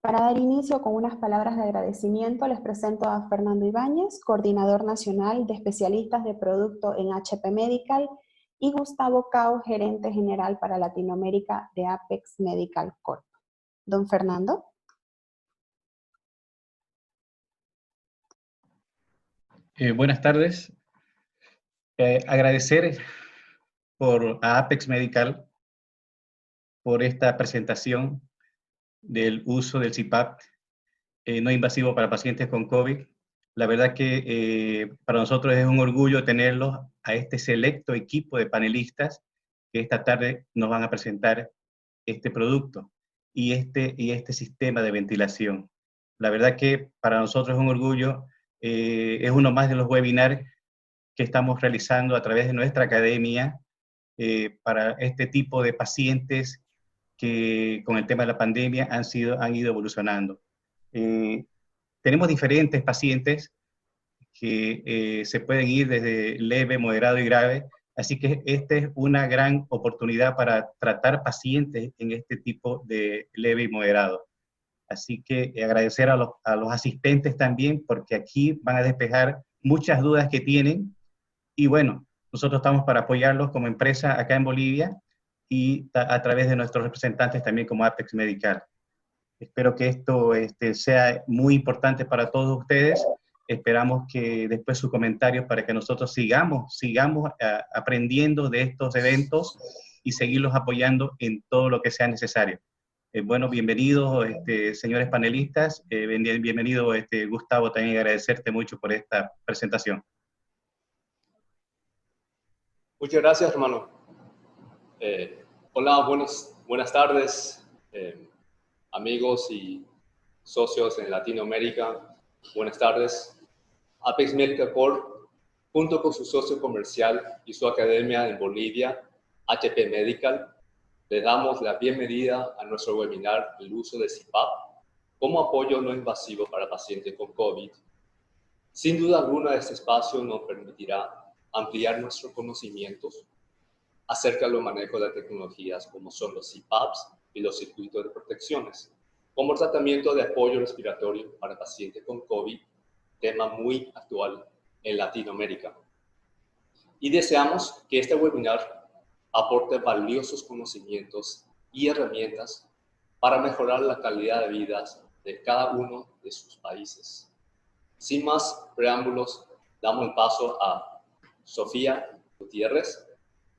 Para dar inicio con unas palabras de agradecimiento, les presento a Fernando Ibáñez, coordinador nacional de especialistas de producto en HP Medical, y Gustavo Cao, gerente general para Latinoamérica de Apex Medical Corp. Don Fernando. Buenas tardes. Agradecer a Apex Medical por esta presentación del uso del CPAP no invasivo para pacientes con COVID. La verdad que para nosotros es un orgullo tenerlos a este selecto equipo de panelistas que esta tarde nos van a presentar este producto y este sistema de ventilación. La verdad que para nosotros es un orgullo, es uno más de los webinars que estamos realizando a través de nuestra academia para este tipo de pacientes que con el tema de la pandemia han ido evolucionando. Tenemos diferentes pacientes que se pueden ir desde leve, moderado y grave, así que esta es una gran oportunidad para tratar pacientes en este tipo de leve y moderado. Así que agradecer a los asistentes también, porque aquí van a despejar muchas dudas que tienen. Y bueno, nosotros estamos para apoyarlos como empresa acá en Bolivia y a través de nuestros representantes también como Apex Medical. Espero que esto sea muy importante para todos ustedes. Esperamos que después sus comentarios para que nosotros sigamos aprendiendo de estos eventos y seguirlos apoyando en todo lo que sea necesario. Bueno, bienvenidos señores panelistas, bienvenido Gustavo, también agradecerte mucho por esta presentación. Muchas gracias, hermano. Hola, buenas tardes, amigos y socios en Latinoamérica. Buenas tardes. Apex Medical Corp, junto con su socio comercial y su academia en Bolivia, HP Medical, le damos la bienvenida a nuestro webinar El uso de CPAP como apoyo no invasivo para pacientes con COVID. Sin duda alguna, este espacio nos permitirá ampliar nuestros conocimientos acerca del manejo de tecnologías como son los CPAPs y los circuitos de protecciones, como tratamiento de apoyo respiratorio para pacientes con COVID, tema muy actual en Latinoamérica. Y deseamos que este webinar aporte valiosos conocimientos y herramientas para mejorar la calidad de vida de cada uno de sus países. Sin más preámbulos, damos el paso a Sofía Gutiérrez,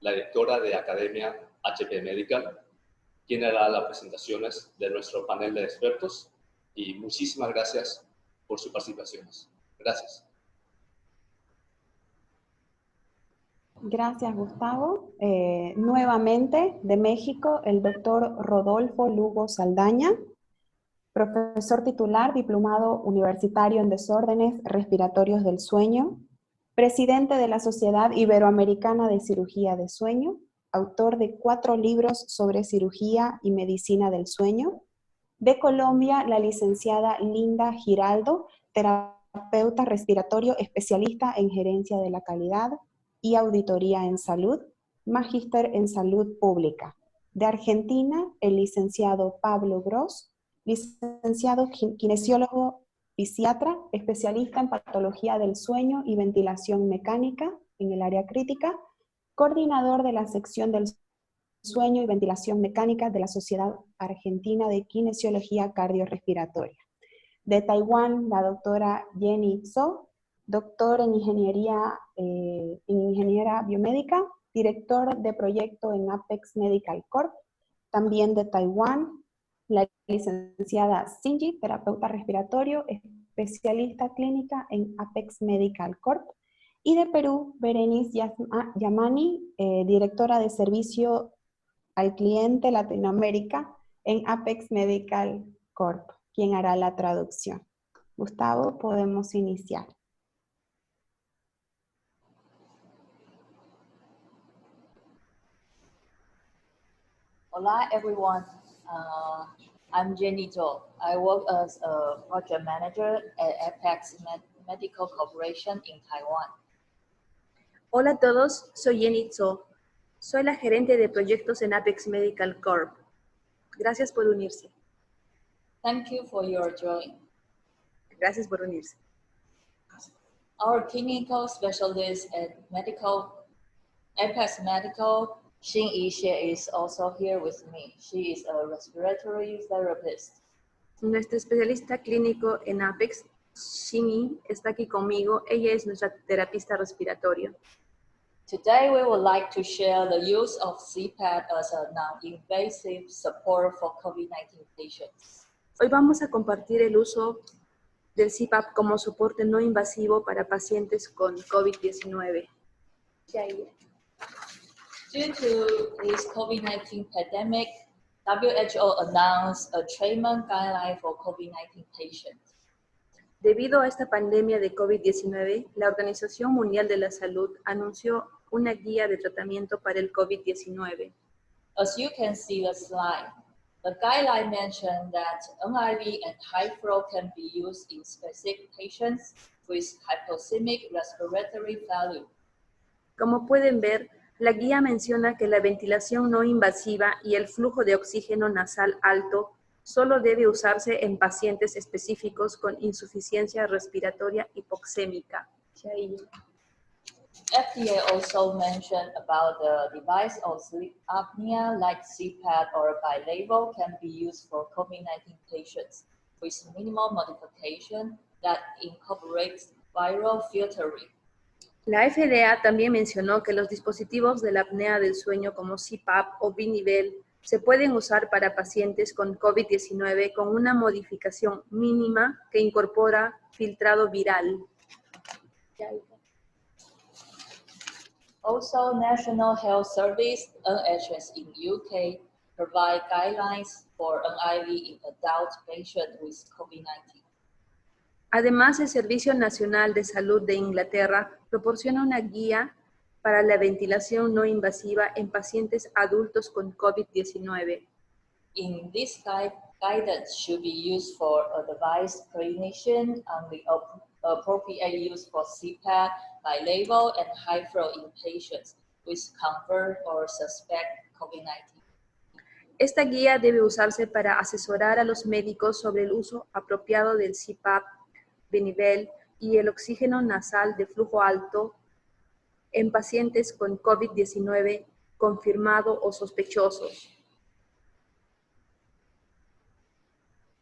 la directora de Academia HP Medical, quien hará las presentaciones de nuestro panel de expertos, y muchísimas gracias por sus participaciones. Gracias. Gracias, Gustavo. Nuevamente, de México, el doctor Rodolfo Lugo Saldaña, profesor titular, diplomado universitario en desórdenes respiratorios del sueño, presidente de la Sociedad Iberoamericana de Cirugía de Sueño, autor de 4 libros sobre cirugía y medicina del sueño. De Colombia, la licenciada Linda Giraldo, terapeuta respiratorio, especialista en gerencia de la calidad y auditoría en salud, magíster en salud pública. De Argentina, el licenciado Pablo Gross, licenciado kinesiólogo fisiatra, especialista en patología del sueño y ventilación mecánica en el área crítica, coordinador de la sección del sueño y ventilación mecánica de la Sociedad Argentina de Kinesiología Cardiorrespiratoria. De Taiwán, la doctora Jenny Zhou, doctor en ingeniera biomédica, director de proyecto en Apex Medical Corp. También de Taiwán, la licenciada Sinji, terapeuta respiratorio, especialista clínica en Apex Medical Corp. Y de Perú, Berenice Yamani, directora de servicio al cliente Latinoamérica en Apex Medical Corp., quien hará la traducción. Gustavo, podemos iniciar. Hola everyone, I'm Jenny Zhou. I work as a project manager at Apex Medical Corporation in Taiwan. Hola a todos, soy Jenny Zhou. Soy la gerente de proyectos en Apex Medical Corp. Gracias por unirse. Thank you for your joining. Gracias por unirse. Our clinical specialist at Apex Medical, Xin Yixie, is also here with me. She is a respiratory therapist. Nuestra especialista clínico en Apex, Xinyi, está aquí conmigo. Ella es nuestra terapista respiratorio. Today, we would like to share the use of CPAP as a non-invasive support for COVID-19 patients. Hoy vamos a compartir el uso del CPAP como soporte no invasivo para pacientes con COVID-19. Due to this COVID-19 pandemic, WHO announced a treatment guideline for COVID-19 patients. Debido a esta pandemia de COVID-19, la Organización Mundial de la Salud anunció una guía de tratamiento para el COVID-19. As you can see the slide, the guideline mentioned that NIV and high flow can be used in specific patients with hypoxemic respiratory failure. Como pueden ver, la guía menciona que la ventilación no invasiva y el flujo de oxígeno nasal alto solo debe usarse en pacientes específicos con insuficiencia respiratoria hipoxémica. FDA also mentioned about the device of sleep apnea like CPAP or bilevel can be used for COVID-19 patients with minimal modification that incorporates viral filtering. La FDA también mencionó que los dispositivos de la apnea del sueño como CPAP o binivel se pueden usar para pacientes con COVID-19 con una modificación mínima que incorpora filtrado viral. Also, National Health Service, NHS in UK, provide guidelines for NIV in adult patients with COVID-19. Además, el Servicio Nacional de Salud de Inglaterra proporciona una guía para la ventilación no invasiva en pacientes adultos con COVID-19. In this guidance should be used for a device clinician and the appropriate use for CPAP, bilevel, and high flow in patients with confirmed or suspect COVID-19. Esta guía debe usarse para asesorar a los médicos sobre el uso apropiado del CPAP, binivel y el oxígeno nasal de flujo alto en pacientes con COVID-19 confirmado o sospechosos.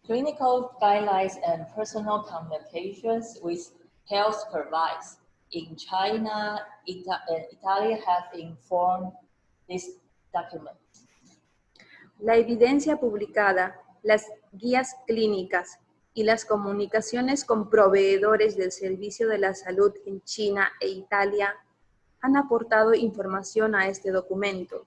Clinical guidelines and personal communications with health providers in China and Italy have informed this document. La evidencia publicada, las guías clínicas y las comunicaciones con proveedores del servicio de la salud en China e Italia han aportado información a este documento.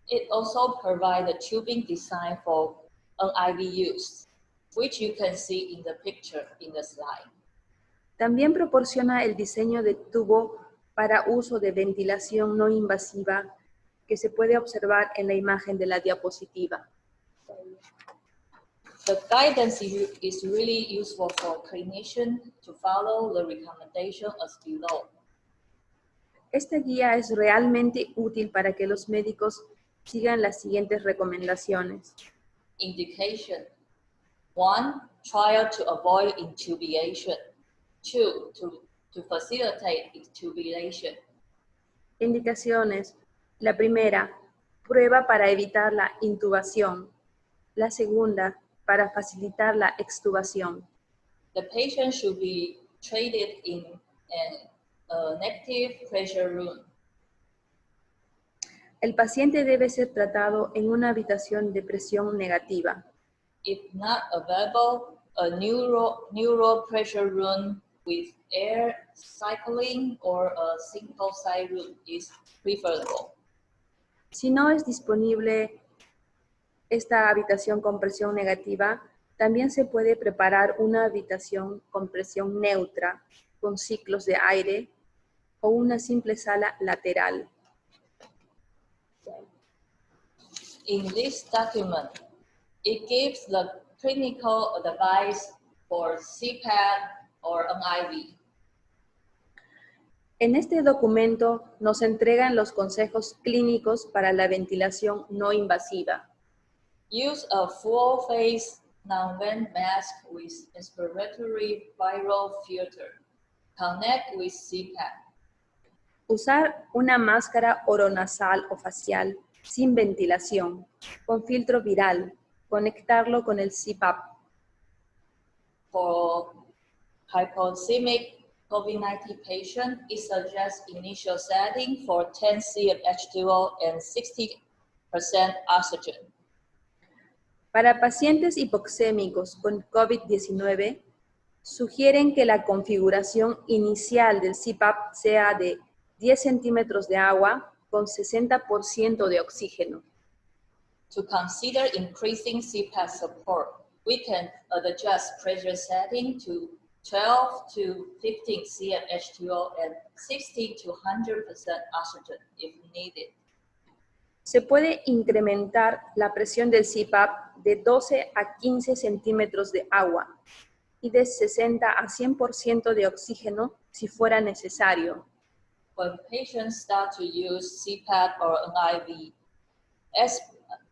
It also provides the tubing design for NIV use, which you can see in the picture in the slide. También proporciona el diseño de tubo para uso de ventilación no invasiva que se puede observar en la imagen de la diapositiva. The guidance is really useful for clinicians to follow the recommendation as below. Esta guía es realmente útil para que los médicos sigan las siguientes recomendaciones. Indication. 1. Try to avoid intubation. 2. To facilitate intubation. Indicaciones. La primera, prueba para evitar la intubación. La segunda, para facilitar la extubación. The patient should be treated in a negative pressure room. El paciente debe ser tratado en una habitación de presión negativa. If not available, a neuro pressure room with air cycling or a single side room is preferable. Si no es disponible esta habitación con presión negativa, también se puede preparar una habitación con presión neutra, con ciclos de aire, o una simple sala lateral. In this document, it gives the clinical advice for CPAP or NIV. En este documento nos entregan los consejos clínicos para la ventilación no invasiva. Use a full-face non-vent mask with inspiratory viral filter. Connect with CPAP. Usar una máscara oronasal o facial sin ventilación, con filtro viral, conectarlo con el CPAP. For hypoxemic COVID-19 patient, it suggests initial setting for 10 cm H2O and 60% oxygen. Para pacientes hipoxémicos con COVID-19, sugieren que la configuración inicial del CPAP sea de 10 centímetros de agua con 60% de oxígeno. To consider increasing CPAP support, we can adjust pressure setting to 12 to 15 cm H2O and 60 to 100% oxygen if needed. Se puede incrementar la presión del CPAP de 12 a 15 centímetros de agua y de 60 a 100% de oxígeno si fuera necesario. When patients start to use CPAP or an IV,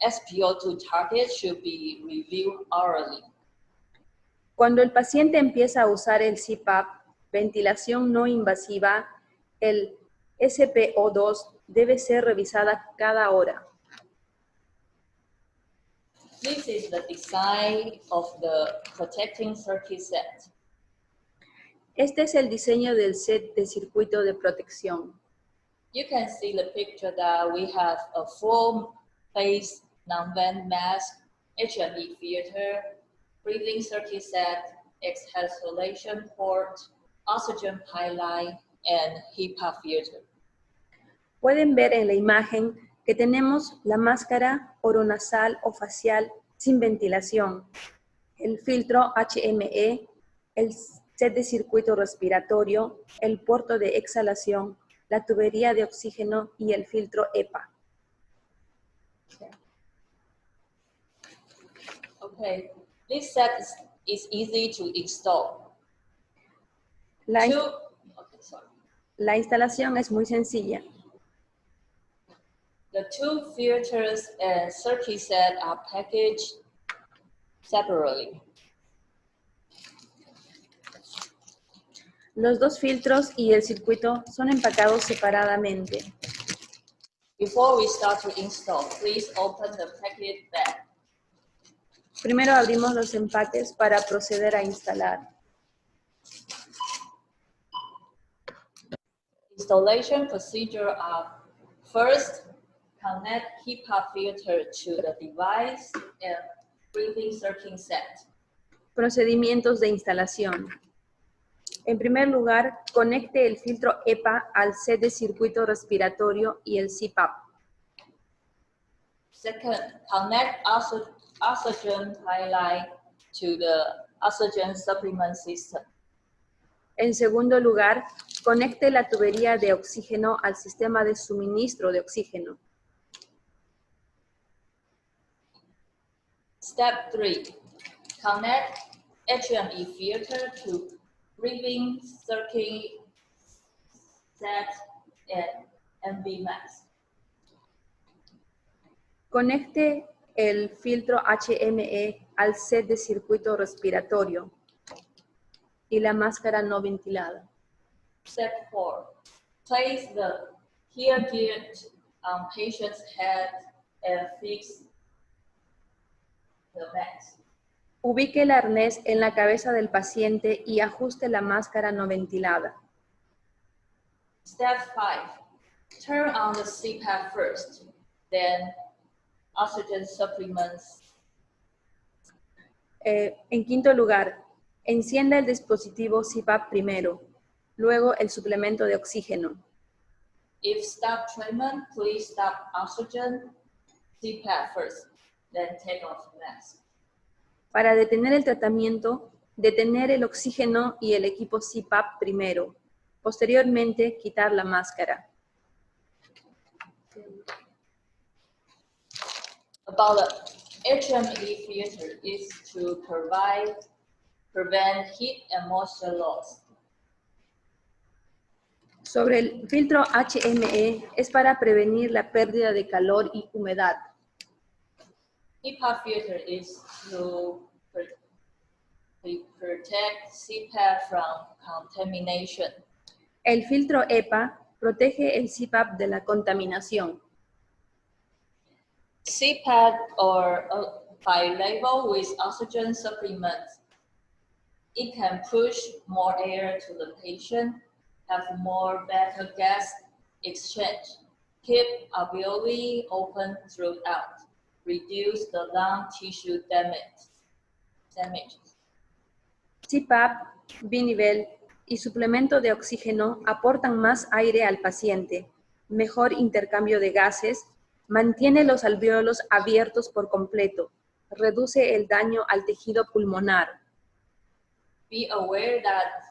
SpO2 target should be reviewed hourly. Cuando el paciente empieza a usar el CPAP, ventilación no invasiva, el SpO2 debe ser revisada cada hora. This is the design of the protecting circuit set. Este es el diseño del set de circuito de protección. You can see the picture that we have a full face non-vent mask, HME filter, breathing circuit set, exhalation port, oxygen pipeline, and HEPA filter. Pueden ver en la imagen que tenemos la máscara oronasal o facial sin ventilación, el filtro HME, el set de circuito respiratorio, el puerto de exhalación, la tubería de oxígeno y el filtro HEPA. Okay, this set is easy to install. La instalación es muy sencilla. The two filters and circuit set are packaged separately. Los dos filtros y el circuito son empacados separadamente. Before we start to install, please open the packet bag. Primero abrimos los empaques para proceder a instalar. Installation procedure are: first, connect HEPA filter to the device and breathing circuit set. Procedimientos de instalación. En primer lugar, conecte el filtro HEPA al set de circuito respiratorio y el CPAP. Second, connect oxygen pipeline to the oxygen supplement system. En segundo lugar, conecte la tubería de oxígeno al sistema de suministro de oxígeno. Step 3, connect HME filter to breathing circuit set and MV mask. Conecte el filtro HME al set de circuito respiratorio y la máscara no ventilada. Step 4, place the ear gear on patient's head and fix the mask. Ubique el arnés en la cabeza del paciente y ajuste la máscara no ventilada. Step 5, turn on the CPAP first, then oxygen supplements. En quinto lugar, encienda el dispositivo CPAP primero, luego el suplemento de oxígeno. If stop treatment, please stop oxygen CPAP first, then take off the mask. Para detener el tratamiento, detener el oxígeno y el equipo CPAP primero. Posteriormente, quitar la máscara. About the HME filter is to prevent heat and moisture loss. Sobre el filtro HME es para prevenir la pérdida de calor y humedad. HEPA filter is to We protect CPAP from contamination. El filtro EPA protege el CPAP de la contaminación. CPAP or bi-label with oxygen supplements. It can push more air to the patient, have more better gas exchange, keep alveoli open throughout, reduce the lung tissue damage. CPAP, binivel y suplemento de oxígeno aportan más aire al paciente, mejor intercambio de gases, mantiene los alvéolos abiertos por completo, reduce el daño al tejido pulmonar. Be aware that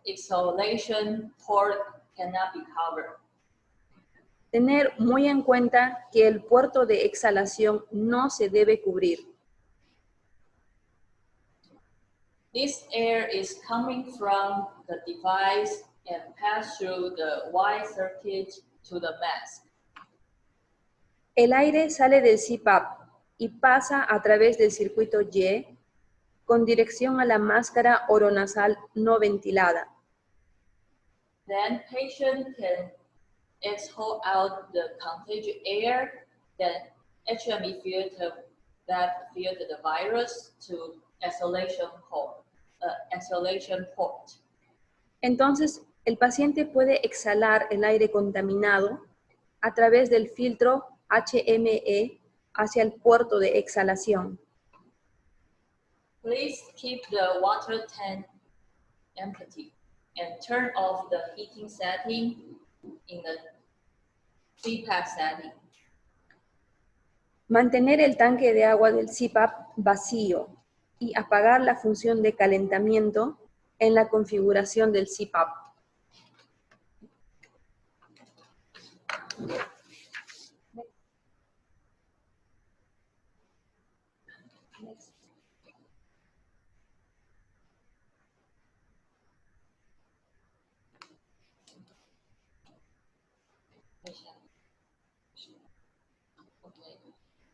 exhalation port cannot be covered. Tener muy en cuenta que el puerto de exhalación no se debe cubrir. This air is coming from the device and pass through the wide circuit to the mask. El aire sale del CPAP y pasa a través del circuito Y con dirección a la máscara oronasal no ventilada. Then patient can exhale out the contagious air, then HME filter that filter the virus to exhalation port. Entonces, el paciente puede exhalar el aire contaminado a través del filtro HME hacia el puerto de exhalación. Please keep the water tank empty and turn off the heating setting in the CPAP setting. Mantener el tanque de agua del CPAP vacío y apagar la función de calentamiento en la configuración del CPAP. Okay.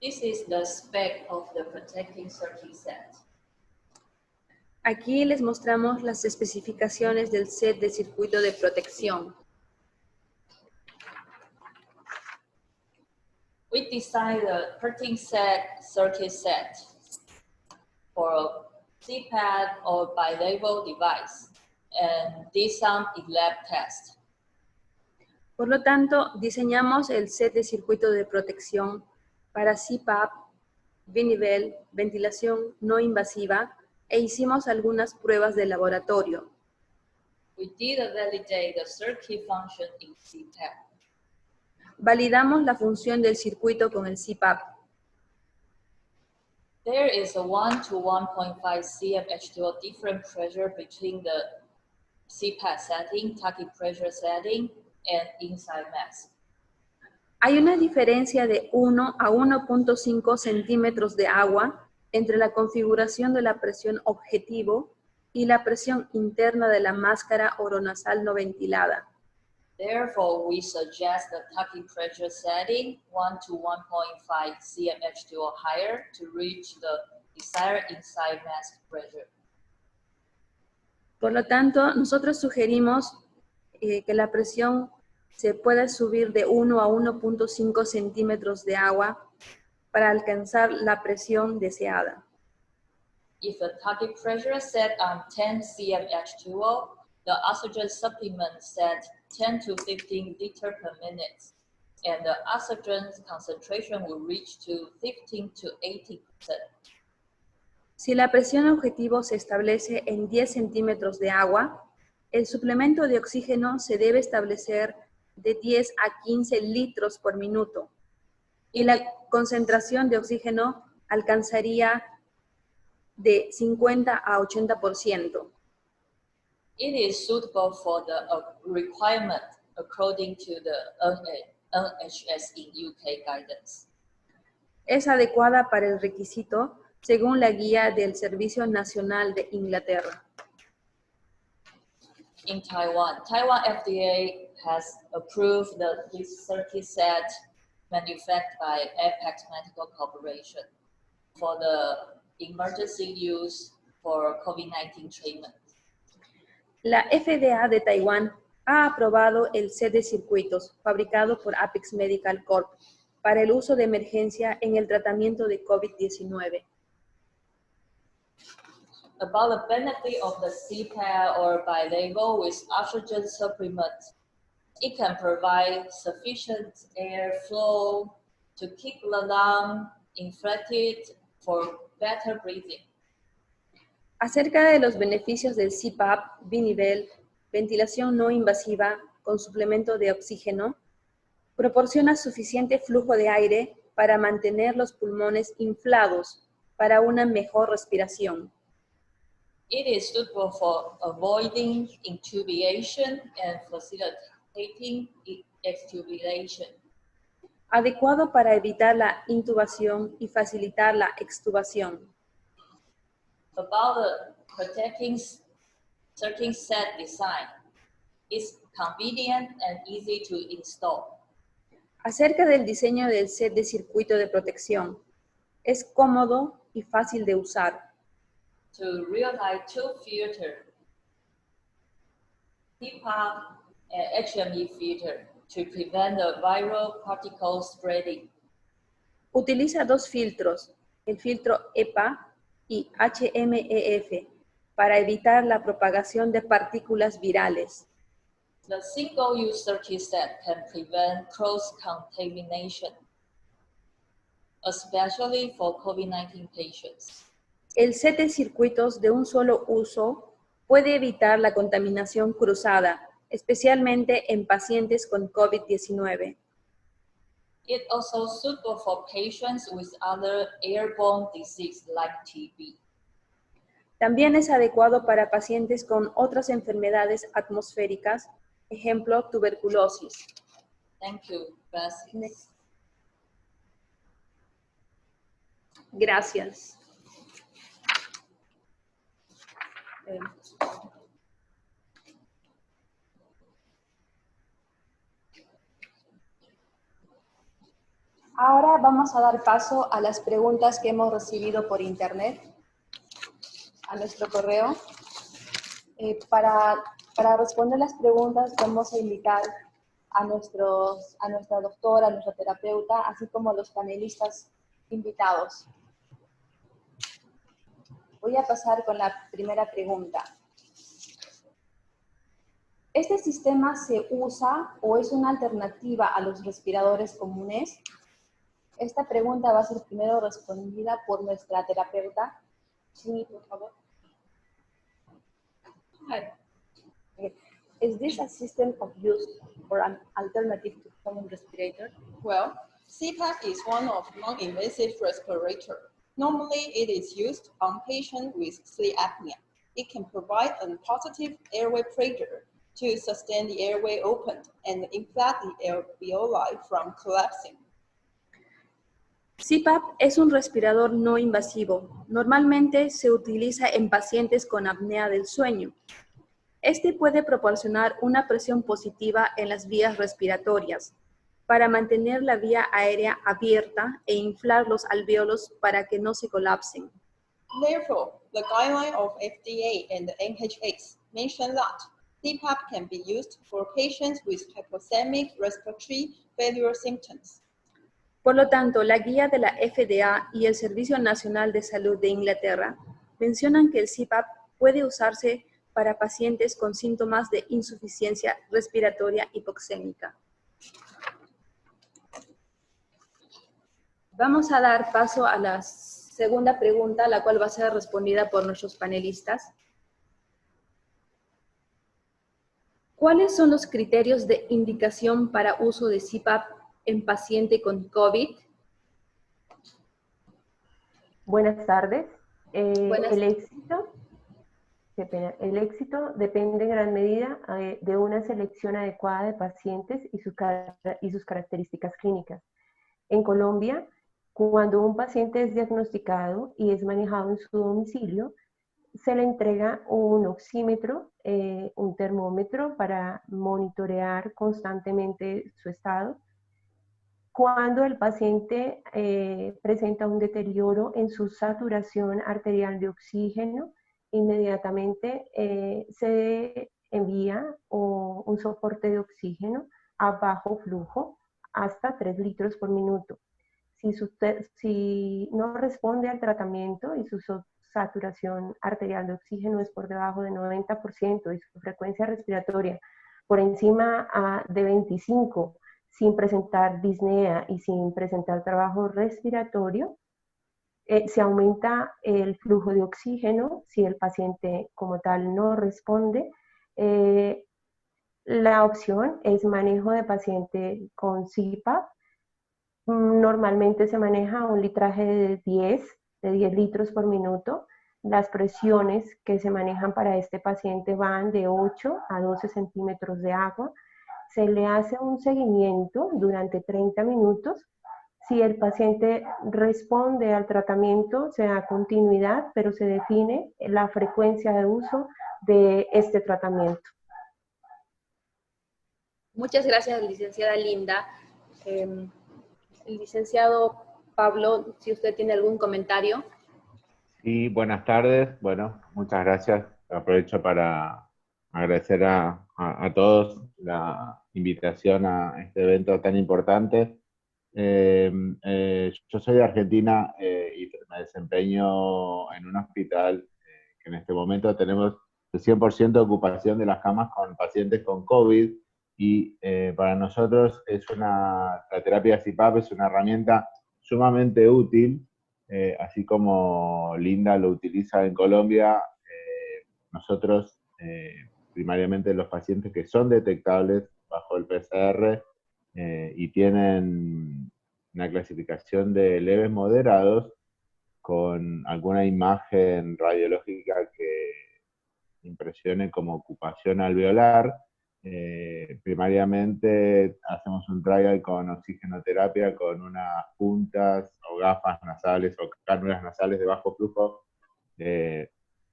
This is the spec of the protecting circuit set. Aquí les mostramos las especificaciones del set de circuito de protección. We designed the protecting circuit set for a CPAP or bi-label device, and did some lab test. Por lo tanto, diseñamos el set de circuito de protección para CPAP, binivel, ventilación no invasiva, e hicimos algunas pruebas de laboratorio. We did validate the circuit function in CPAP. Validamos la función del circuito con el CPAP. There is a 1 to 1.5 cm H2O different pressure between the CPAP setting, tacking pressure setting, and inside mask. Hay una diferencia de 1 a 1.5 centímetros de agua entre la configuración de la presión objetivo y la presión interna de la máscara oronasal no ventilada. Therefore, we suggest the tacking pressure setting 1 to 1.5 cm H2O higher to reach the desired inside mask pressure. Por lo tanto, nosotros sugerimos que la presión se pueda subir de 1 a 1.5 centímetros de agua para alcanzar la presión deseada. If the target pressure set on 10 cm H2O, the oxygen supplement set 10 to 15 liters per minute, and the oxygen concentration will reach to 15 to 80%. Si la presión objetivo se establece en 10 centímetros de agua, el suplemento de oxígeno se debe establecer de 10 a 15 litros por minuto y la concentración de oxígeno alcanzaría de 50 a 80%. It is suitable for the requirement according to the NHS in UK guidance. Es adecuada para el requisito según la guía del Servicio Nacional de Inglaterra. In Taiwan, Taiwan FDA has approved this circuit set manufactured by Apex Medical Corporation for the emergency use for COVID-19 treatment. La FDA de Taiwán ha aprobado el set de circuitos fabricado por Apex Medical Corp para el uso de emergencia en el tratamiento de COVID-19. About the benefit of the CPAP or bilabel with oxygen supplement. It can provide sufficient airflow to keep the lung inflated for better breathing. Acerca de los beneficios del CPAP binivel, ventilación no invasiva con suplemento de oxígeno, proporciona suficiente flujo de aire para mantener los pulmones inflados para una mejor respiración. It is suitable for avoiding intubation and facilitating extubation. Adecuado para evitar la intubación y facilitar la extubación. About the protecting circuit set design, it's convenient and easy to install. Acerca del diseño del set de circuito de protección, es cómodo y fácil de usar. To realize two filter, CPAP and HME filter to prevent the viral particle spreading. Utiliza dos filtros, el filtro EPA y HMEF, para evitar la propagación de partículas virales. The single-use circuit set can prevent cross-contamination, especially for COVID-19 patients. El set de circuitos de un solo uso puede evitar la contaminación cruzada, especialmente en pacientes con COVID-19. It also suitable for patients with other airborne disease like TB. También es adecuado para pacientes con otras enfermedades atmosféricas, ejemplo, tuberculosis. Thank you. Gracias. Gracias. Ahora vamos a dar paso a las preguntas que hemos recibido por internet, a nuestro correo. Para responder las preguntas vamos a invitar a nuestra doctora, a nuestra terapeuta, así como a los panelistas invitados. Voy a pasar con la primera pregunta. ¿Este sistema se usa o es una alternativa a los respiradores comunes? Esta pregunta va a ser primero respondida por nuestra terapeuta. Sí, por favor. Is this a system of use or an alternative to common respirator? Well, CPAP is one of non-invasive respirator. Normally, it is used on patients with sleep apnea. It can provide a positive airway pressure to sustain the airway open and inflate the alveoli from collapsing. CPAP es un respirador no invasivo. Normalmente se utiliza en pacientes con apnea del sueño. Este puede proporcionar una presión positiva en las vías respiratorias para mantener la vía aérea abierta e inflar los alvéolos para que no se colapsen. Therefore, the guideline of FDA and the NHS mention that CPAP can be used for patients with hypoxemic respiratory failure symptoms. Por lo tanto, la guía de la FDA y el Servicio Nacional de Salud de Inglaterra mencionan que el CPAP puede usarse para pacientes con síntomas de insuficiencia respiratoria hipoxémica. Vamos a dar paso a la segunda pregunta, la cual va a ser respondida por nuestros panelistas. ¿Cuáles son los criterios de indicación para uso de CPAP en paciente con COVID? Buenas tardes. Buenas. El éxito depende en gran medida de una selección adecuada de pacientes y sus características clínicas. En Colombia, cuando un paciente es diagnosticado y es manejado en su domicilio, se le entrega un oxímetro, un termómetro para monitorear constantemente su estado. Cuando el paciente presenta un deterioro en su saturación arterial de oxígeno, inmediatamente se envía un soporte de oxígeno a bajo flujo hasta 3 litros por minuto. Si no responde al tratamiento y su saturación arterial de oxígeno es por debajo de 90% y su frecuencia respiratoria por encima de 25, sin presentar disnea y sin presentar trabajo respiratorio, se aumenta el flujo de oxígeno. Si el paciente como tal no responde, la opción es manejo de paciente con CPAP. Normalmente se maneja un litraje de 10 litros por minuto. Las presiones que se manejan para este paciente van de 8 a 12 centímetros de agua. Se le hace un seguimiento durante 30 minutos. Si el paciente responde al tratamiento, se da continuidad, pero se define la frecuencia de uso de este tratamiento. Muchas gracias, licenciada Linda. El licenciado Pablo, si usted tiene algún comentario. Sí, buenas tardes. Bueno, muchas gracias. Aprovecho para agradecer a todos la invitación a este evento tan importante. Yo soy de Argentina y me desempeño en un hospital que en este momento tenemos el 100% de ocupación de las camas con pacientes con COVID, y para nosotros la terapia CPAP es una herramienta sumamente útil, así como Linda lo utiliza en Colombia. Nosotros, primariamente los pacientes que son detectables bajo el PCR, y tienen una clasificación de leves moderados con alguna imagen radiológica que impresione como ocupación alveolar. Primariamente hacemos un trial con oxigenoterapia con unas puntas o gafas nasales o cánulas nasales de bajo flujo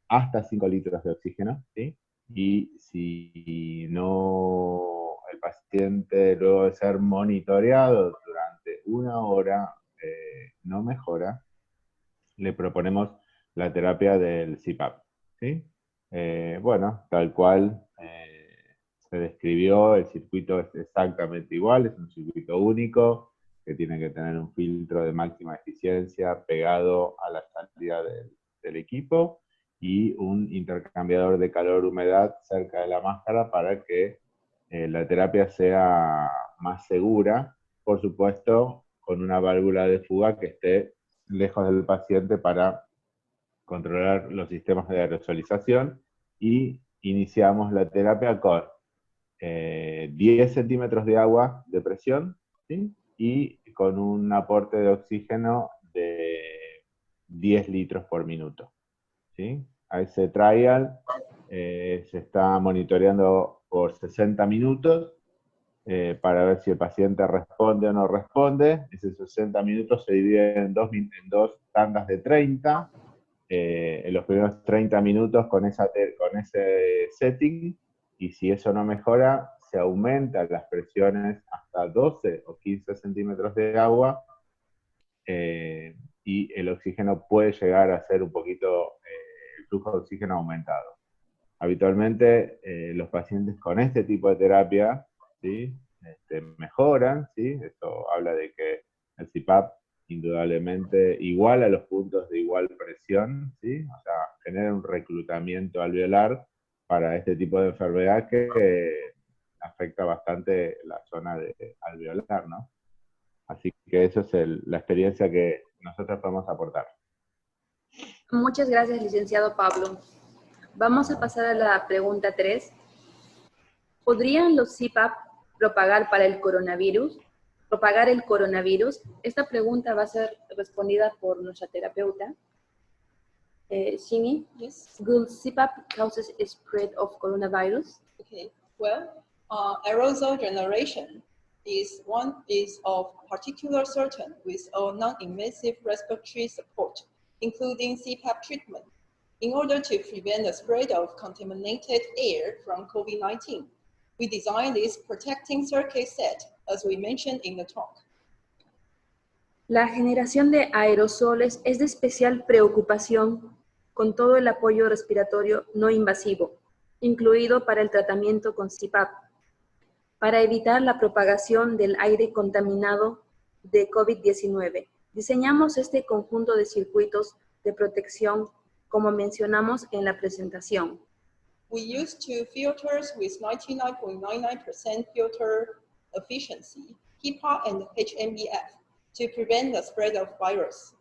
hasta 5 litros de oxígeno, ¿sí? Y si no, el paciente luego de ser monitoreado durante 1 hora no mejora, le proponemos la terapia del CPAP, ¿sí? Bueno, tal cual se describió, el circuito es exactamente igual, es un circuito único que tiene que tener un filtro de máxima eficiencia pegado a la salida del equipo y un intercambiador de calor-humedad cerca de la máscara para que la terapia sea más segura, por supuesto, con una válvula de fuga que esté lejos del paciente para controlar los sistemas de aerosolización, y iniciamos la terapia con 10 centímetros de agua de presión, ¿sí? Y con un aporte de oxígeno de 10 litros por minuto, ¿sí? A ese trial se está monitoreando por 60 minutos para ver si el paciente responde o no responde. Esos 60 minutos se dividen en dos tandas de 30. En los primeros 30 minutos con ese setting, y si eso no mejora, se aumentan las presiones hasta 12 o 15 centímetros de agua, y el oxígeno puede llegar a ser un poquito, el flujo de oxígeno aumentado. Habitualmente los pacientes con este tipo de terapia, ¿sí? Mejoran, ¿sí? Esto habla de que el CPAP indudablemente iguala los puntos de igual presión, ¿sí? O sea, genera un reclutamiento alveolar para este tipo de enfermedad que afecta bastante la zona alveolar, ¿no? Así que eso es la experiencia que nosotros podemos aportar. Muchas gracias, licenciado Pablo. Vamos a pasar a la pregunta 3. ¿Podrían los CPAP propagar el coronavirus? Esta pregunta va a ser respondida por nuestra terapeuta. Shini, Yes. Will CPAP causes a spread of coronavirus? Okay. Well, aerosol generation is of particular certain with a non-invasive respiratory support, including CPAP treatment, in order to prevent the spread of contaminated air from COVID-19. We designed this protecting circuit set, as we mentioned in the talk. La generación de aerosoles es de especial preocupación con todo el apoyo respiratorio no invasivo, incluido para el tratamiento con CPAP, para evitar la propagación del aire contaminado de COVID-19. Diseñamos este conjunto de circuitos de protección como mencionamos en la presentación. We use two filters with 99.99% filter efficiency, HEPA and HMBF, to prevent the spread of virus.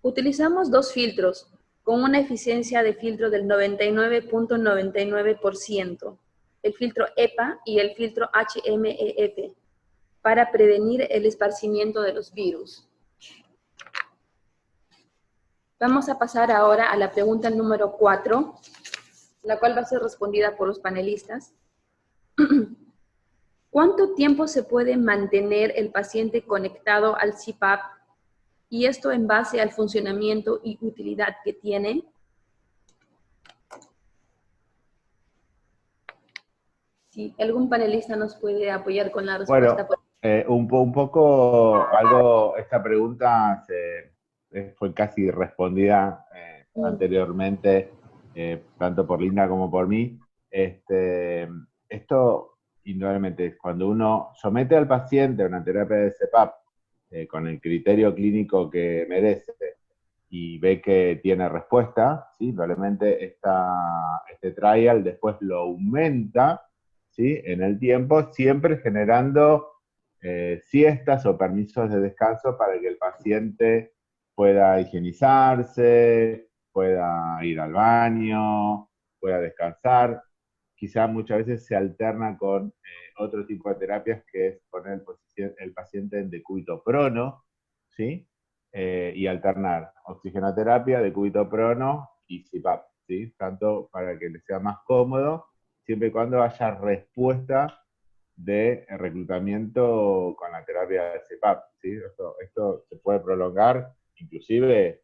Utilizamos dos filtros con una eficiencia de filtro del 99.99%, el filtro HEPA y el filtro HMEF, para prevenir el esparcimiento de los virus. Vamos a pasar ahora a la pregunta número 4, la cual va a ser respondida por los panelistas. ¿Cuánto tiempo se puede mantener el paciente conectado al CPAP? Y esto en base al funcionamiento y utilidad que tiene. Si algún panelista nos puede apoyar con la respuesta. Bueno, un poco algo, esta pregunta fue casi respondida anteriormente, tanto por Linda como por mí. Esto, indudablemente, cuando uno somete al paciente a una terapia de CPAP con el criterio clínico que merece y ve que tiene respuesta, ¿sí? Probablemente este trial después lo aumenta, ¿sí? En el tiempo, siempre generando siestas o permisos de descanso para que el paciente pueda higienizarse, pueda ir al baño, pueda descansar. Quizá muchas veces se alterna con otro tipo de terapias, que es poner el paciente en decúbito prono, ¿sí? Y alternar oxigenoterapia, decúbito prono y CPAP, ¿sí? Tanto para que le sea más cómodo, siempre y cuando haya respuesta de reclutamiento con la terapia de CPAP, ¿sí? Esto se puede prolongar inclusive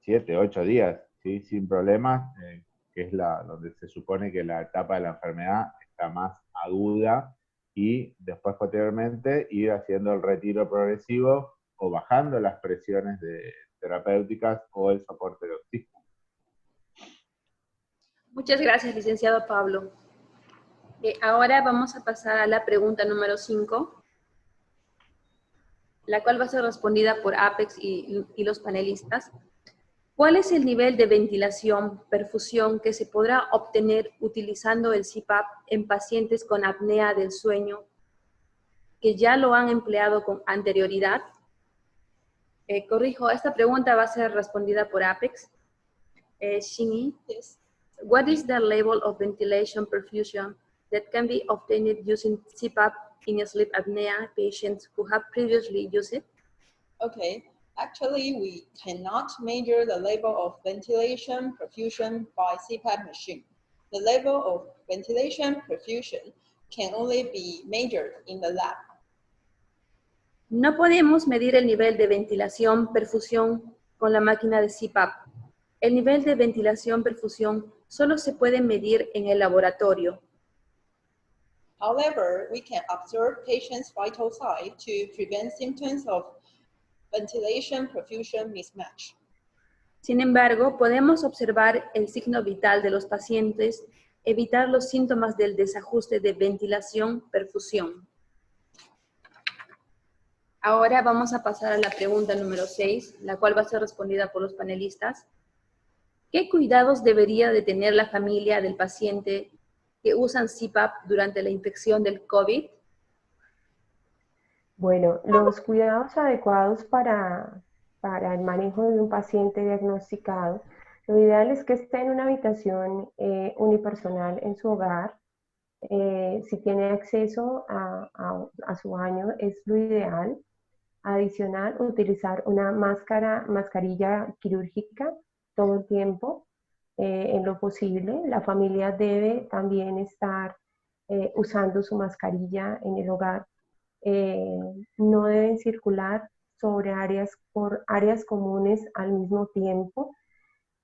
7, 8 días, ¿sí? Sin problemas, que es donde se supone que la etapa de la enfermedad está más aguda, y después posteriormente ir haciendo el retiro progresivo o bajando las presiones terapéuticas o el soporte de oxígeno. Muchas gracias, licenciado Pablo. Ahora vamos a pasar a la pregunta número 5, la cual va a ser respondida por Apex y los panelistas. ¿Cuál es el nivel de ventilación, perfusión que se podrá obtener utilizando el CPAP en pacientes con apnea del sueño que ya lo han empleado con anterioridad? Corrijo, esta pregunta va a ser respondida por Apex. Xingyi, Yes. what is the level of ventilation perfusion that can be obtained using CPAP in sleep apnea patients who have previously used it? Okay. Actually, we cannot measure the level of ventilation perfusion by CPAP machine. The level of ventilation perfusion can only be measured in the lab. No podemos medir el nivel de ventilación, perfusión con la máquina de CPAP. El nivel de ventilación, perfusión solo se puede medir en el laboratorio. However, we can observe patients' vital signs to prevent symptoms of ventilation perfusion mismatch. Sin embargo, podemos observar el signo vital de los pacientes, evitar los síntomas del desajuste de ventilación-perfusión. Ahora vamos a pasar a la pregunta número 6, la cual va a ser respondida por los panelistas. ¿Qué cuidados debería de tener la familia del paciente que usan CPAP durante la infección del COVID? Bueno, los cuidados adecuados para el manejo de un paciente diagnosticado, lo ideal es que esté en una habitación unipersonal en su hogar. Si tiene acceso a su baño, es lo ideal. Adicional, utilizar una mascarilla quirúrgica todo el tiempo, en lo posible. La familia debe también estar usando su mascarilla en el hogar. No deben circular por áreas comunes al mismo tiempo.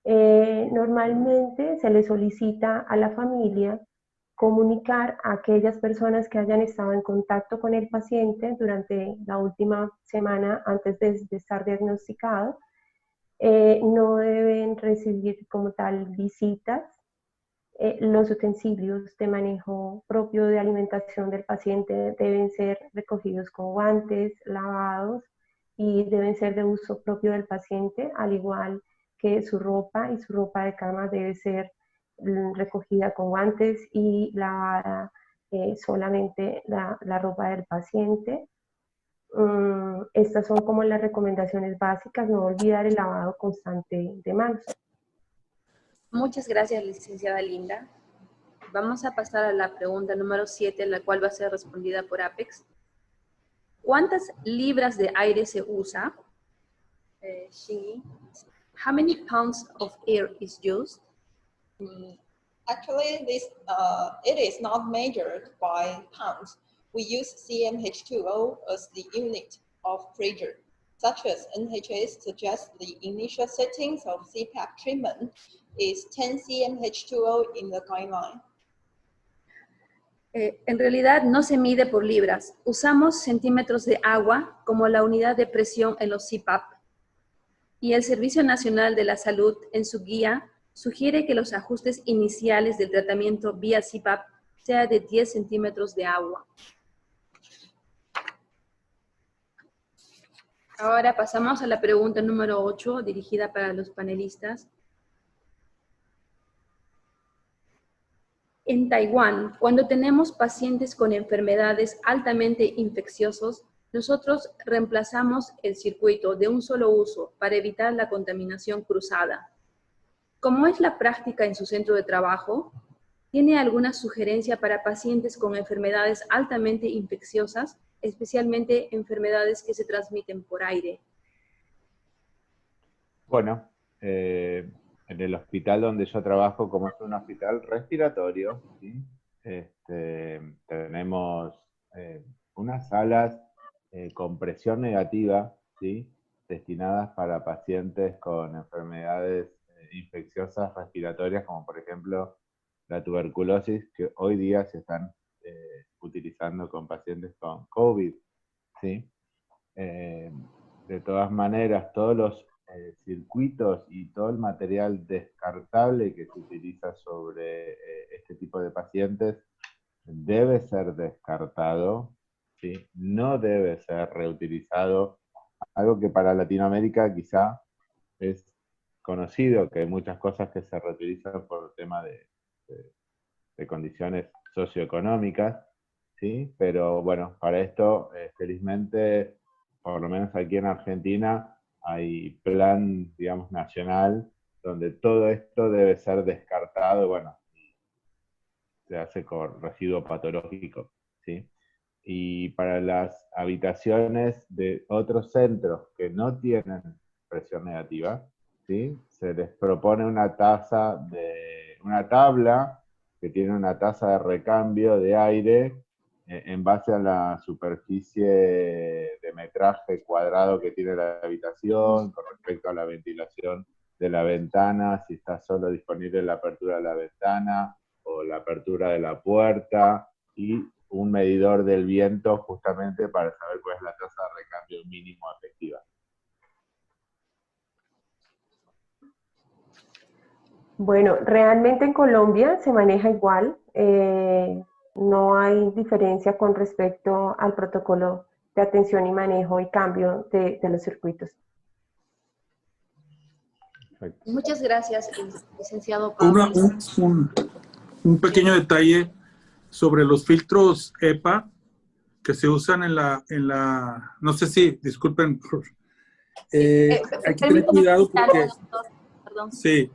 Normalmente se le solicita a la familia comunicar a aquellas personas que hayan estado en contacto con el paciente durante la última semana antes de estar diagnosticado, No deben recibir como tal visitas. Los utensilios de manejo propio de alimentación del paciente deben ser recogidos con guantes, lavados y deben ser de uso propio del paciente, al igual que su ropa y su ropa de cama debe ser recogida con guantes y lavada solamente la ropa del paciente. Estas son como las recomendaciones básicas, no olvidar el lavado constante de manos. Muchas gracias, licenciada Linda. Vamos a pasar a la pregunta número 7, la cual va a ser respondida por Apex. ¿Cuántas libras de aire se usa? Shingy. How many pounds of air is used? Actually, it is not measured by pounds. We use cmH2O as the unit of pressure, such as NHS suggests the initial settings of CPAP treatment is 10 cmH2O in the guideline. En realidad no se mide por libras. Usamos centímetros de agua como la unidad de presión en los CPAP. Y el Servicio Nacional de la Salud, en su guía, sugiere que los ajustes iniciales del tratamiento vía CPAP sea de 10 centímetros de agua. Ahora pasamos a la pregunta número 8, dirigida para los panelistas. En Taiwán, cuando tenemos pacientes con enfermedades altamente infecciosos, nosotros reemplazamos el circuito de un solo uso para evitar la contaminación cruzada. ¿Cómo es la práctica en su centro de trabajo? ¿Tiene alguna sugerencia para pacientes con enfermedades altamente infecciosas, especialmente enfermedades que se transmiten por aire? Bueno, en el hospital donde yo trabajo, como es un hospital respiratorio, ¿sí? Tenemos unas salas con presión negativa, ¿sí? Destinadas para pacientes con enfermedades infecciosas respiratorias, como por ejemplo la tuberculosis, que hoy día se están utilizando con pacientes con COVID, ¿sí? De todas maneras, todos los circuitos y todo el material descartable que se utiliza sobre este tipo de pacientes debe ser descartado, ¿sí? No debe ser reutilizado, algo que para Latinoamérica quizá es conocido, que hay muchas cosas que se reutilizan por tema de condiciones socioeconómicas, ¿sí? Pero bueno, para esto, felizmente, por lo menos aquí en Argentina, hay plan, digamos, nacional, donde todo esto debe ser descartado, bueno, se hace con residuo patológico, ¿sí? Y para las habitaciones de otros centros que no tienen presión negativa, ¿sí? Se les propone una tabla que tiene una tasa de recambio de aire en base a la superficie de metraje cuadrado que tiene la habitación, con respecto a la ventilación de la ventana, si está solo disponible la apertura de la ventana o la apertura de la puerta, y un medidor del viento justamente para saber cuál es la tasa de recambio mínimo efectiva. Bueno, realmente en Colombia se maneja igual. No hay diferencia con respecto al protocolo de atención y manejo y cambio de los circuitos. Muchas gracias, licenciado Pablo. Un pequeño detalle sobre los filtros EPA que se usan en la no sé si, disculpen, hay que tener cuidado porque... Perdón. Sí.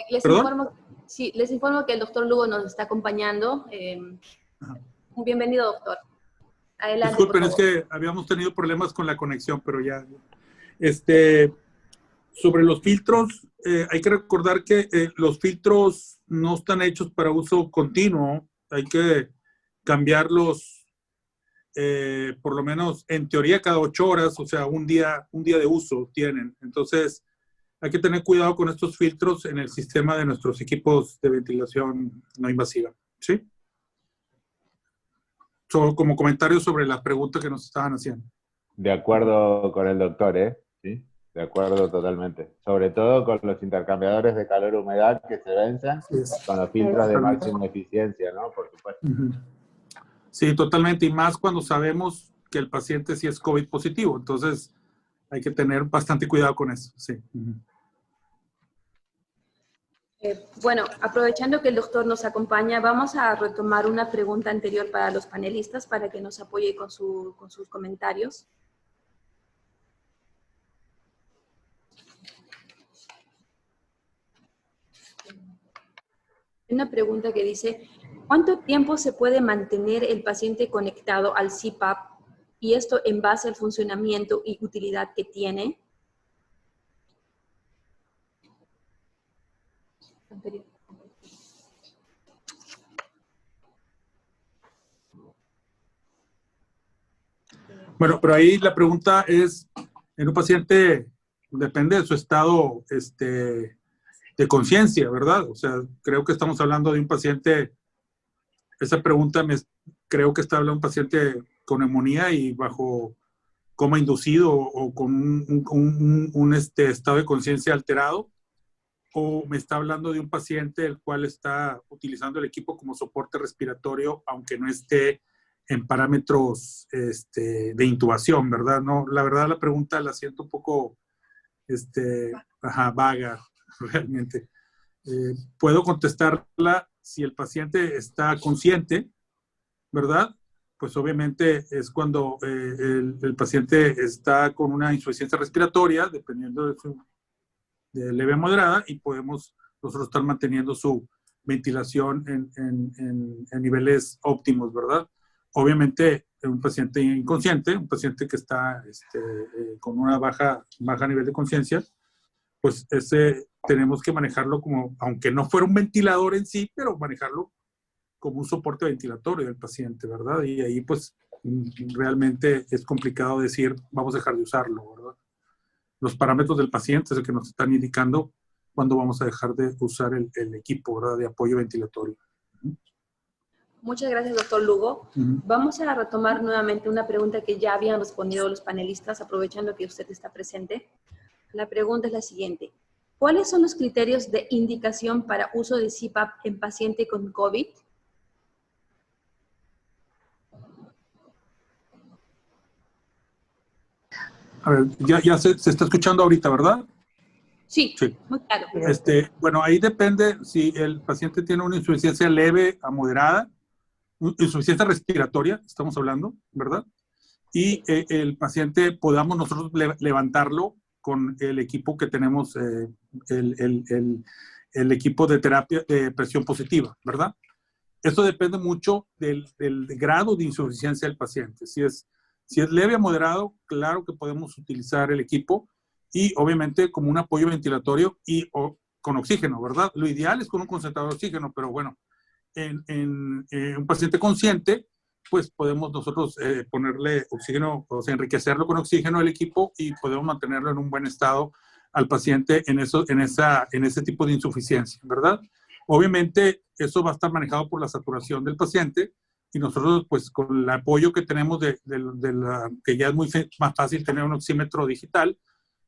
Les informo que el doctor Lugo nos está acompañando. Bienvenido, doctor. Adelante. Disculpen, es que habíamos tenido problemas con la conexión, pero ya. Sobre los filtros, hay que recordar que los filtros no están hechos para uso continuo. Hay que cambiarlos por lo menos en teoría cada 8 horas, o sea, un día de uso tienen. Entonces, hay que tener cuidado con estos filtros en el sistema de nuestros equipos de ventilación no invasiva, ¿sí? Como comentario sobre la pregunta que nos estaban haciendo. De acuerdo con el doctor, ¿sí? De acuerdo totalmente. Sobre todo con los intercambiadores de calor-humedad que se vencen, con los filtros de máxima eficiencia, ¿no? Por supuesto. Sí, totalmente. Y más cuando sabemos que el paciente sí es COVID positivo. Entonces, hay que tener bastante cuidado con eso. Sí. Bueno, aprovechando que el doctor nos acompaña, vamos a retomar una pregunta anterior para los panelistas para que nos apoye con sus comentarios. Una pregunta que dice, ¿cuánto tiempo se puede mantener el paciente conectado al CPAP y esto en base al funcionamiento y utilidad que tiene? Bueno, pero ahí la pregunta es, en un paciente depende de su estado de conciencia, ¿verdad? O sea, creo que estamos hablando de un paciente, esa pregunta creo que está hablando de un paciente con neumonía y bajo coma inducido o con un estado de conciencia alterado, o me está hablando de un paciente el cual está utilizando el equipo como soporte respiratorio, aunque no esté en parámetros de intubación, ¿verdad? No, la verdad la pregunta la siento un poco vaga, realmente. Puedo contestarla si el paciente está consciente, ¿verdad? Pues obviamente es cuando el paciente está con una insuficiencia respiratoria, dependiendo de leve a moderada, y podemos nosotros estar manteniendo su ventilación en niveles óptimos, ¿verdad? Obviamente, un paciente inconsciente, un paciente que está con una baja nivel de conciencia, pues tenemos que manejarlo como, aunque no fuera un ventilador en sí, pero manejarlo como un soporte ventilatorio del paciente, ¿verdad? Y ahí pues realmente es complicado decir, vamos a dejar de usarlo, ¿verdad? Los parámetros del paciente es el que nos están indicando cuándo vamos a dejar de usar el equipo, ¿verdad? De apoyo ventilatorio. Muchas gracias, doctor Lugo. Vamos a retomar nuevamente una pregunta que ya habían respondido los panelistas, aprovechando que usted está presente. La pregunta es la siguiente. ¿Cuáles son los criterios de indicación para uso de CPAP en paciente con COVID? A ver, ya se está escuchando ahorita, ¿verdad? Sí, muy claro. Bueno, ahí depende si el paciente tiene una insuficiencia leve a moderada, insuficiencia respiratoria, estamos hablando, ¿verdad? Y el paciente podamos nosotros levantarlo con el equipo que tenemos, el equipo de terapia de presión positiva, ¿verdad? Esto depende mucho del grado de insuficiencia del paciente. Si es leve a moderado, claro que podemos utilizar el equipo y obviamente como un apoyo ventilatorio o con oxígeno, ¿verdad? Lo ideal es con un concentrador de oxígeno, pero bueno, en un paciente consciente, pues podemos nosotros ponerle oxígeno, o sea, enriquecerlo con oxígeno el equipo y podemos mantenerlo en un buen estado al paciente en ese tipo de insuficiencia, ¿verdad? Obviamente, eso va a estar manejado por la saturación del paciente y nosotros, pues, con el apoyo que tenemos que ya es más fácil tener un oxímetro digital,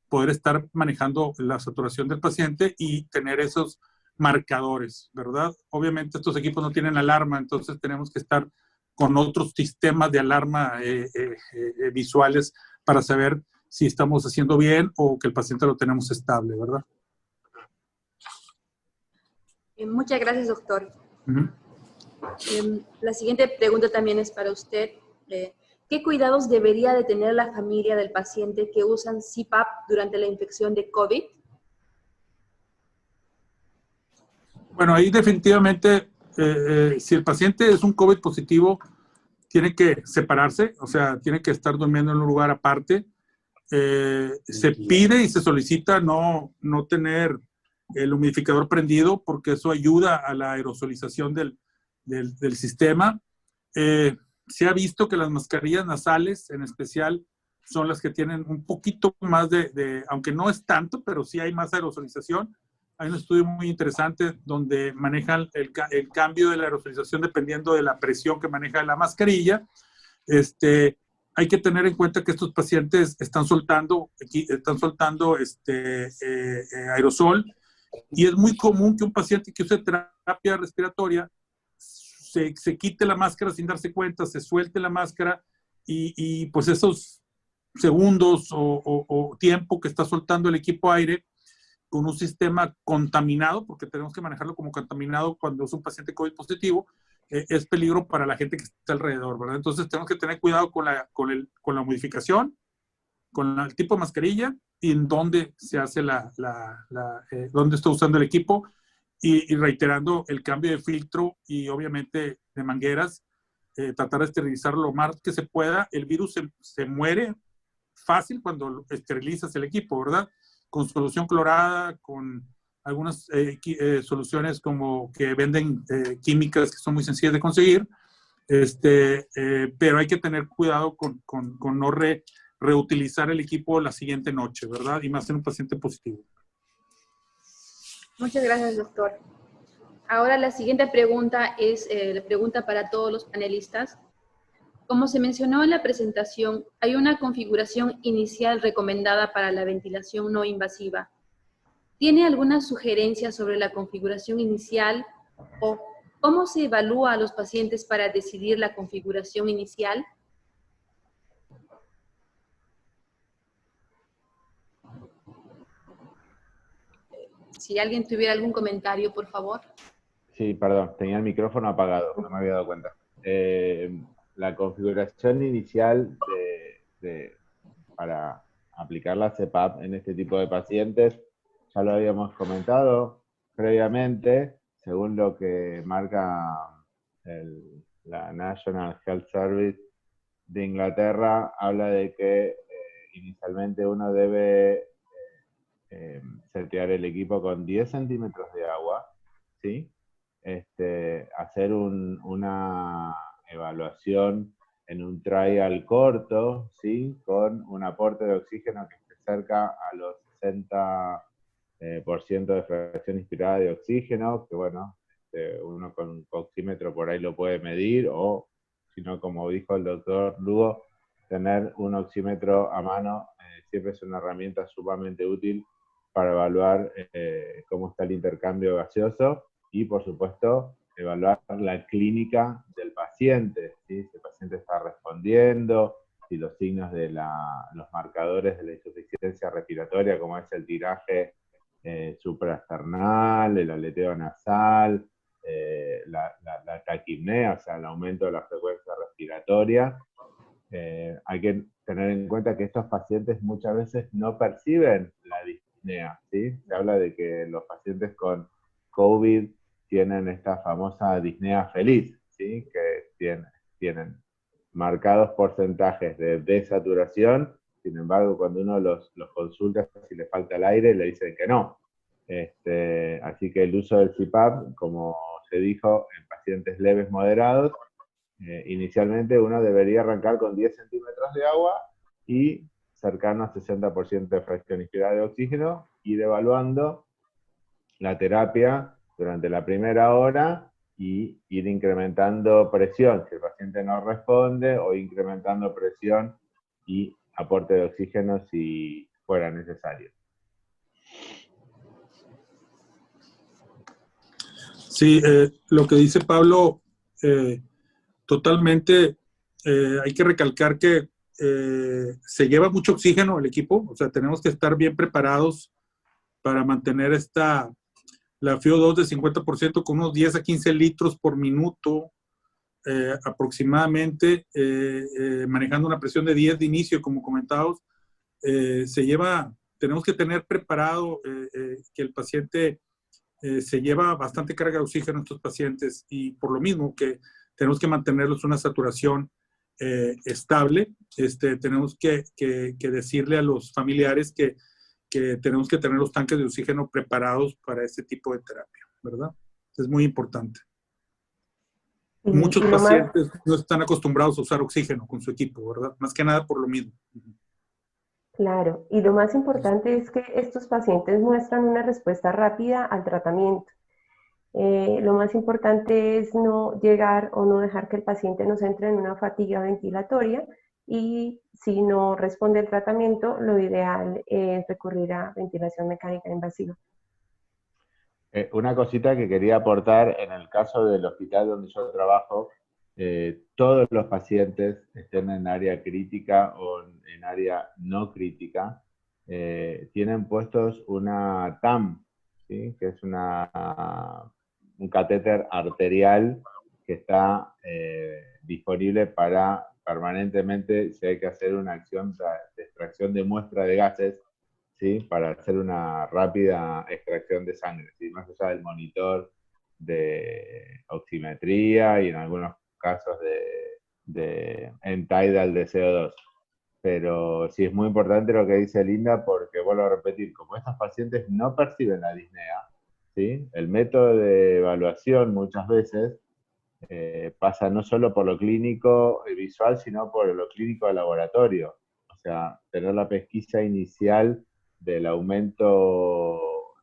poder estar manejando la saturación del paciente y tener esos marcadores, ¿verdad? Obviamente estos equipos no tienen alarma, entonces tenemos que estar con otros sistemas de alarma visuales para saber si estamos haciendo bien o que el paciente lo tenemos estable, ¿verdad? Muchas gracias, doctor. La siguiente pregunta también es para usted. ¿Qué cuidados debería de tener la familia del paciente que usan CPAP durante la infección de COVID? Bueno, ahí definitivamente, si el paciente es un COVID positivo, tiene que separarse, o sea, tiene que estar durmiendo en un lugar aparte. Se pide y se solicita no tener el humidificador prendido porque eso ayuda a la aerosolización del sistema. Se ha visto que las mascarillas nasales, en especial, son las que tienen un poquito más aunque no es tanto, pero sí hay más aerosolización. Hay un estudio muy interesante donde manejan el cambio de la aerosolización dependiendo de la presión que maneja la mascarilla. hay que tener en cuenta que estos pacientes están soltando aerosol, y es muy común que un paciente que use terapia respiratoria se quite la máscara sin darse cuenta, se suelte la máscara y pues esos segundos o tiempo que está soltando el equipo aire con un sistema contaminado, porque tenemos que manejarlo como contaminado cuando es un paciente COVID positivo, es peligro para la gente que está alrededor, ¿verdad? Entonces tenemos que tener cuidado con la modificación, con el tipo de mascarilla y en dónde se hace dónde está usando el equipo y reiterando el cambio de filtro y obviamente de mangueras, tratar de esterilizarlo lo más que se pueda. El virus se muere fácil cuando esterilizas el equipo, ¿verdad? Con solución clorada, con algunas soluciones como que venden químicas que son muy sencillas de conseguir, pero hay que tener cuidado con no reutilizar el equipo la siguiente noche, ¿verdad? Y más en un paciente positivo. Muchas gracias, doctor. Ahora la siguiente pregunta es la pregunta para todos los panelistas. Como se mencionó en la presentación, hay una configuración inicial recomendada para la ventilación no invasiva. ¿Tiene alguna sugerencia sobre la configuración inicial o cómo se evalúa a los pacientes para decidir la configuración inicial? Si alguien tuviera algún comentario, por favor. Sí, perdón, tenía el micrófono apagado, no me había dado cuenta. La configuración inicial para aplicar la CPAP en este tipo de pacientes, ya lo habíamos comentado previamente, según lo que marca la National Health Service de Inglaterra, habla de que inicialmente uno debe setear el equipo con 10 centímetros de agua, ¿sí? Hacer una evaluación en un trial corto, ¿sí? Con un aporte de oxígeno que esté cerca a los 60% de fracción inspirada de oxígeno, que bueno, uno con oxímetro por ahí lo puede medir, o si no, como dijo el doctor Lugo, tener un oxímetro a mano siempre es una herramienta sumamente útil para evaluar cómo está el intercambio gaseoso y, por supuesto, evaluar la clínica del paciente, ¿sí? Si el paciente está respondiendo, si los signos de los marcadores de la insuficiencia respiratoria, como es el tiraje supraesternal, el aleteo nasal, la taquipnea, o sea, el aumento de la frecuencia respiratoria. Hay que tener en cuenta que estos pacientes muchas veces no perciben la disnea, ¿sí? Se habla de que los pacientes con COVID tienen esta famosa disnea feliz, ¿sí? Que tienen marcados porcentajes de desaturación, sin embargo, cuando uno los consulta si le falta el aire, le dicen que no. Así que el uso del CPAP, como se dijo, en pacientes leves moderados, inicialmente uno debería arrancar con 10 centímetros de agua y cercano a 60% de fracción inspirada de oxígeno, ir evaluando la terapia durante la primera hora y ir incrementando presión si el paciente no responde, o incrementando presión y aporte de oxígeno si fuera necesario. Sí, lo que dice Pablo, totalmente, hay que recalcar que se lleva mucho oxígeno el equipo, o sea, tenemos que estar bien preparados para mantener la FiO2 de 50% con unos 10 a 15 litros por minuto aproximadamente, manejando una presión de 10 de inicio, como comentábamos. Tenemos que tener preparado que el paciente se lleva bastante carga de oxígeno a estos pacientes, y por lo mismo que tenemos que mantenerlos una saturación estable. Tenemos que decirle a los familiares que tenemos que tener los tanques de oxígeno preparados para este tipo de terapia, ¿verdad? Es muy importante. Muchos pacientes no están acostumbrados a usar oxígeno con su equipo, ¿verdad? Más que nada por lo mismo. Claro, y lo más importante es que estos pacientes muestran una respuesta rápida al tratamiento. Lo más importante es no llegar o no dejar que el paciente nos entre en una fatiga ventilatoria, y si no responde el tratamiento, lo ideal es recurrir a ventilación mecánica invasiva. Una cosita que quería aportar, en el caso del hospital donde yo trabajo, todos los pacientes, estén en área crítica o en área no crítica, tienen puestos una TAM, ¿sí? Que es un catéter arterial que está disponible para permanentemente, si hay que hacer una acción de extracción de muestra de gases, ¿sí? Para hacer una rápida extracción de sangre, ¿sí? Más allá del monitor de oximetría y en algunos casos de end-tidal de CO2. Pero sí es muy importante lo que dice Linda, porque vuelvo a repetir, como estos pacientes no perciben la disnea, ¿sí? El método de evaluación muchas veces pasa no solo por lo clínico visual, sino por lo clínico de laboratorio. O sea, tener la pesquisa inicial del aumento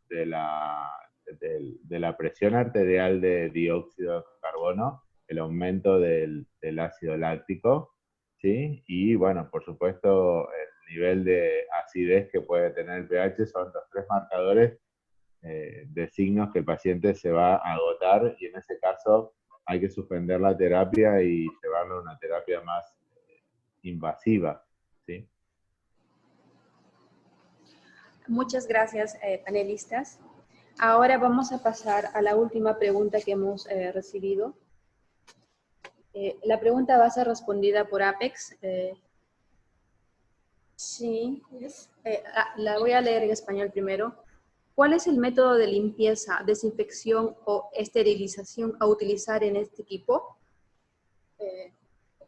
de la presión arterial de dióxido de carbono, el aumento del ácido láctico, ¿sí? Y bueno, por supuesto, el nivel de acidez que puede tener el pH son los 3 marcadores de signos que el paciente se va a agotar, y en ese caso hay que suspender la terapia y llevarlo a una terapia más invasiva, ¿sí? Muchas gracias, panelistas. Ahora vamos a pasar a la última pregunta que hemos recibido. La pregunta va a ser respondida por Apex. Sí, la voy a leer en español primero. ¿Cuál es el método de limpieza, desinfección o esterilización a utilizar en este equipo?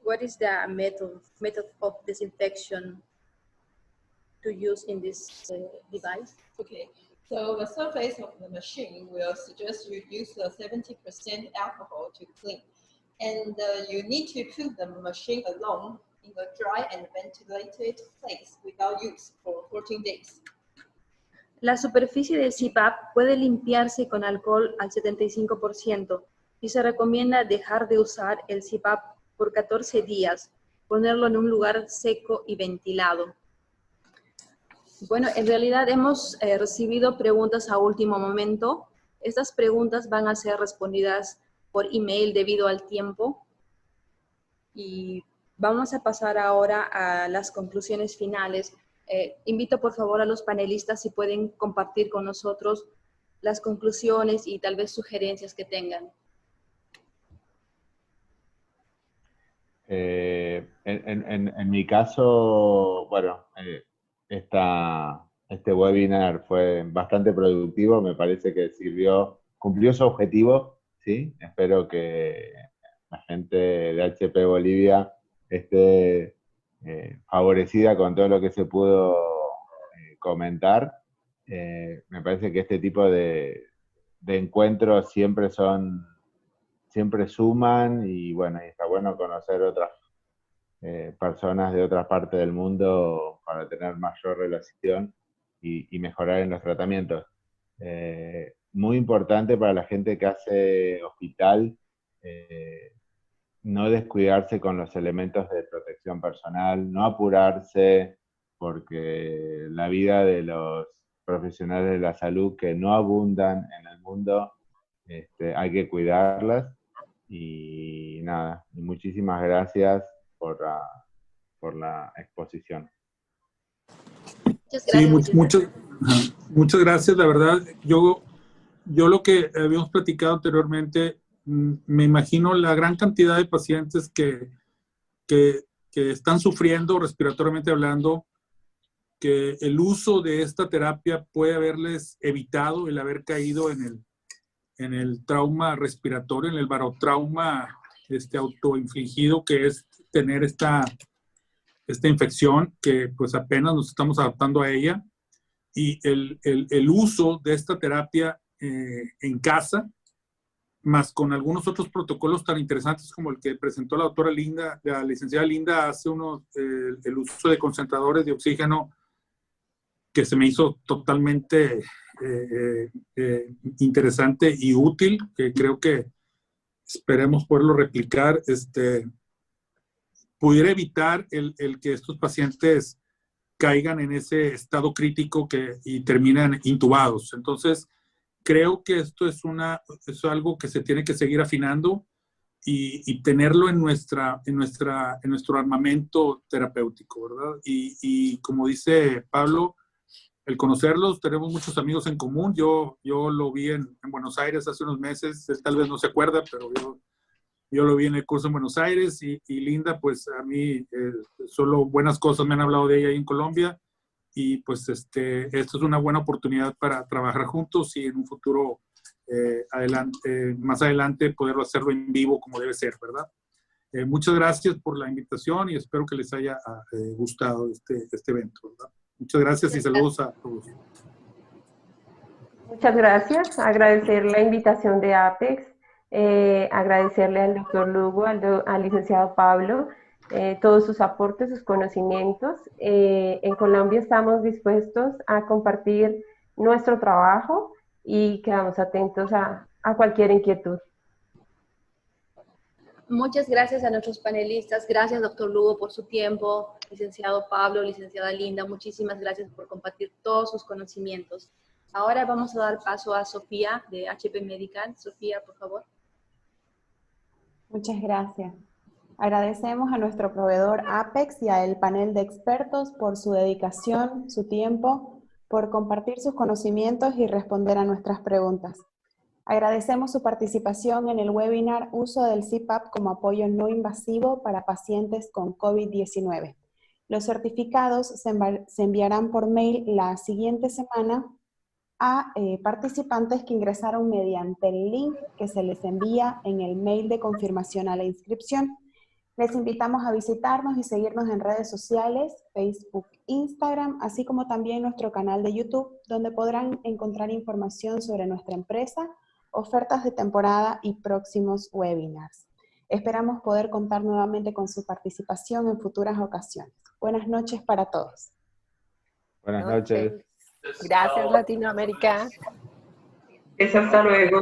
What is the method of disinfection to use in this device? Okay, so the surface of the machine will suggest you use 70% alcohol to clean. And you need to put the machine alone in a dry and ventilated place without use for 14 days. La superficie del CPAP puede limpiarse con alcohol al 75% y se recomienda dejar de usar el CPAP por 14 días, ponerlo en un lugar seco y ventilado. Bueno, en realidad hemos recibido preguntas a último momento. Estas preguntas van a ser respondidas por email debido al tiempo. Y vamos a pasar ahora a las conclusiones finales. Invito por favor a los panelistas si pueden compartir con nosotros las conclusiones y tal vez sugerencias que tengan. En mi caso, bueno, este webinar fue bastante productivo, me parece que cumplió su objetivo, ¿sí? Espero que la gente de HP Bolivia esté favorecida con todo lo que se pudo comentar. Me parece que este tipo de encuentros siempre suman, y bueno, y está bueno conocer otras personas de otras partes del mundo para tener mayor relación y mejorar en los tratamientos. Muy importante para la gente que hace hospital, no descuidarse con los elementos de protección personal, no apurarse, porque la vida de los profesionales de la salud que no abundan en el mundo, hay que cuidarlas. Y nada, muchísimas gracias por la exposición. Muchas gracias. Sí, muchas gracias. La verdad, yo lo que habíamos platicado anteriormente, me imagino la gran cantidad de pacientes que están sufriendo respiratoriamente hablando, que el uso de esta terapia puede haberles evitado el haber caído en el trauma respiratorio, en el barotrauma autoinfligido, que es tener esta infección, que pues apenas nos estamos adaptando a ella, y el uso de esta terapia en casa, más con algunos otros protocolos tan interesantes como el que presentó la doctora Linda, la licenciada Linda, hace el uso de concentradores de oxígeno, que se me hizo totalmente interesante y útil, que creo que esperemos poderlo replicar, pudiera evitar el que estos pacientes caigan en ese estado crítico y terminan intubados. Entonces, creo que esto es algo que se tiene que seguir afinando y tenerlo en nuestro armamento terapéutico, ¿verdad? Y como dice Pablo, el conocerlos, tenemos muchos amigos en común. Yo lo vi en Buenos Aires hace unos meses, él tal vez no se acuerda, pero yo lo vi en el curso en Buenos Aires y Linda, pues a mí solo buenas cosas me han hablado de ella ahí en Colombia y pues esto es una buena oportunidad para trabajar juntos y en un futuro más adelante poderlo hacerlo en vivo como debe ser, ¿verdad? Muchas gracias por la invitación y espero que les haya gustado este evento, ¿verdad? Muchas gracias y saludos a todos. Muchas gracias. Agradecer la invitación de Apex, agradecerle al doctor Lugo, al licenciado Pablo, todos sus aportes, sus conocimientos. En Colombia estamos dispuestos a compartir nuestro trabajo y quedamos atentos a cualquier inquietud. Muchas gracias a nuestros panelistas. Gracias, doctor Lugo, por su tiempo. Licenciado Pablo, licenciada Linda, muchísimas gracias por compartir todos sus conocimientos. Ahora vamos a dar paso a Sofía, de HP Medical. Sofía, por favor. Muchas gracias. Agradecemos a nuestro proveedor Apex y al panel de expertos por su dedicación, su tiempo, por compartir sus conocimientos y responder a nuestras preguntas. Agradecemos su participación en el webinar Uso del CPAP como apoyo no invasivo para pacientes con COVID-19. Los certificados se enviarán por mail la siguiente semana a participantes que ingresaron mediante el link que se les envía en el mail de confirmación a la inscripción. Les invitamos a visitarnos y seguirnos en redes sociales, Facebook, Instagram, así como también nuestro canal de YouTube, donde podrán encontrar información sobre nuestra empresa, ofertas de temporada y próximos webinars. Esperamos poder contar nuevamente con su participación en futuras ocasiones. Buenas noches para todos. Buenas noches. Gracias, Latinoamérica. Hasta luego.